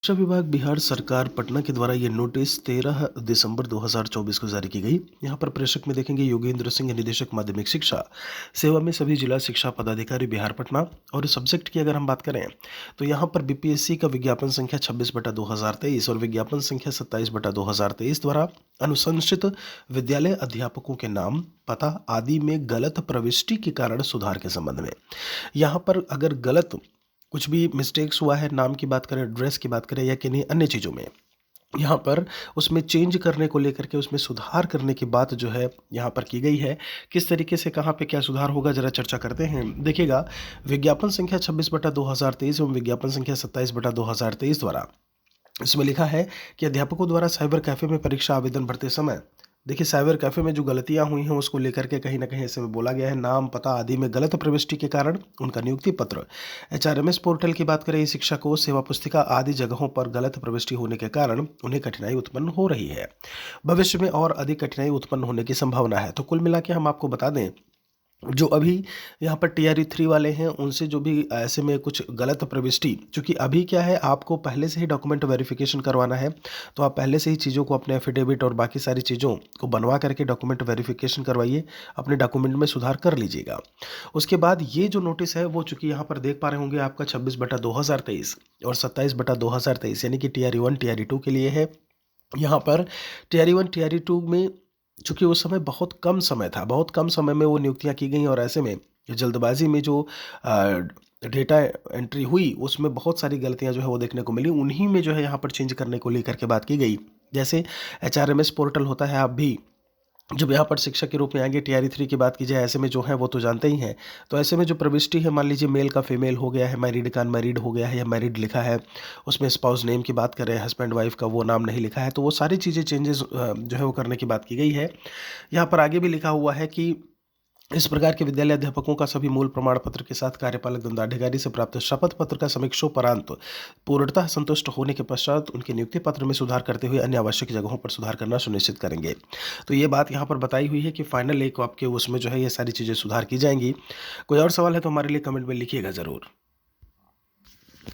शिक्षा विभाग बिहार सरकार पटना के द्वारा ये नोटिस 13 दिसंबर 2024 को जारी की गई। यहाँ पर प्रेषक में देखेंगे योगेंद्र सिंह, निदेशक माध्यमिक शिक्षा सेवा में सभी जिला शिक्षा पदाधिकारी बिहार पटना। और सब्जेक्ट की अगर हम बात करें तो यहाँ पर बीपीएससी का विज्ञापन संख्या 26/2023 और विज्ञापन संख्या 27/2023 द्वारा अनुशंसित विद्यालय अध्यापकों के नाम, पता आदि में गलत प्रविष्टि के कारण सुधार के संबंध में। यहाँ पर अगर गलत कुछ भी मिस्टेक्स हुआ है, नाम की बात करें, एड्रेस की बात करें या किन्हीं अन्य चीज़ों में, यहाँ पर उसमें चेंज करने को लेकर के उसमें सुधार करने की बात जो है यहाँ पर की गई है। किस तरीके से कहाँ पे क्या सुधार होगा ज़रा चर्चा करते हैं। देखिएगा, विज्ञापन संख्या 26/2023 एवं विज्ञापन संख्या 27/2023 द्वारा इसमें लिखा है कि अध्यापकों द्वारा साइबर कैफ़े में परीक्षा आवेदन भरते समय, देखिए साइबर कैफ़े में जो गलतियां हुई हैं उसको लेकर के कहीं ना कहीं ऐसे में बोला गया है, नाम, पता आदि में गलत प्रविष्टि के कारण उनका नियुक्ति पत्र। एचआरएमएस पोर्टल की बात करें, शिक्षकों, सेवा पुस्तिका आदि जगहों पर गलत प्रविष्टि होने के कारण उन्हें कठिनाई उत्पन्न हो रही है। भविष्य में और अधिक कठिनाई उत्पन्न होने की संभावना है। तो कुल मिला के हम आपको बता दें, जो अभी यहाँ पर टीआरई 3 वाले हैं उनसे जो भी ऐसे में कुछ गलत प्रविष्टि, क्योंकि अभी क्या है, आपको पहले से ही डॉक्यूमेंट वेरिफिकेशन करवाना है, तो आप पहले से ही चीज़ों को, अपने एफिडेविट और बाकी सारी चीज़ों को बनवा करके डॉक्यूमेंट वेरिफिकेशन करवाइए, अपने डॉक्यूमेंट में सुधार कर लीजिएगा। उसके बाद ये जो नोटिस है वो चूँकि यहाँ पर देख पा रहे होंगे आपका 26/2023 और 27/2023 यानी कि टीआरई 1 टीआरई 2 के लिए है। यहाँ पर टीआरई 1 टीआरई 2 में चूँकि उस समय बहुत कम समय था, बहुत कम समय में वो नियुक्तियाँ की गईं और ऐसे में जल्दबाजी में जो डेटा एंट्री हुई उसमें बहुत सारी गलतियाँ जो है वो देखने को मिली। उन्हीं में जो है यहाँ पर चेंज करने को लेकर के बात की गई। जैसे एचआरएमएस पोर्टल होता है, आप भी जब यहाँ पर शिक्षक के रूप में आएंगे, टीआरई 3 की बात की जाए, ऐसे में जो है वो तो जानते ही हैं। तो ऐसे में जो प्रविष्टि है, मान लीजिए मेल का फीमेल हो गया है, मैरिड का अनमैरिड हो गया है या मैरिड लिखा है, उसमें स्पाउस नेम की बात करें, हस्बैंड वाइफ का वो नाम नहीं लिखा है, तो वो सारी चीज़ें चेंजेस जो है वो करने की बात की गई है। यहाँ पर आगे भी लिखा हुआ है कि इस प्रकार के विद्यालय अध्यापकों का सभी मूल प्रमाण पत्र के साथ कार्यपालक दंडाधिकारी से प्राप्त शपथ पत्र का समीक्षोपरांत पूर्णतः संतुष्ट होने के पश्चात उनके नियुक्ति पत्र में सुधार करते हुए अन्य आवश्यक जगहों पर सुधार करना सुनिश्चित करेंगे। तो ये बात यहाँ पर बताई हुई है कि फाइनल एक आपके उसमें जो है ये सारी चीज़ें सुधार की जाएंगी। कोई और सवाल है तो हमारे लिए कमेंट में लिखिएगा ज़रूर।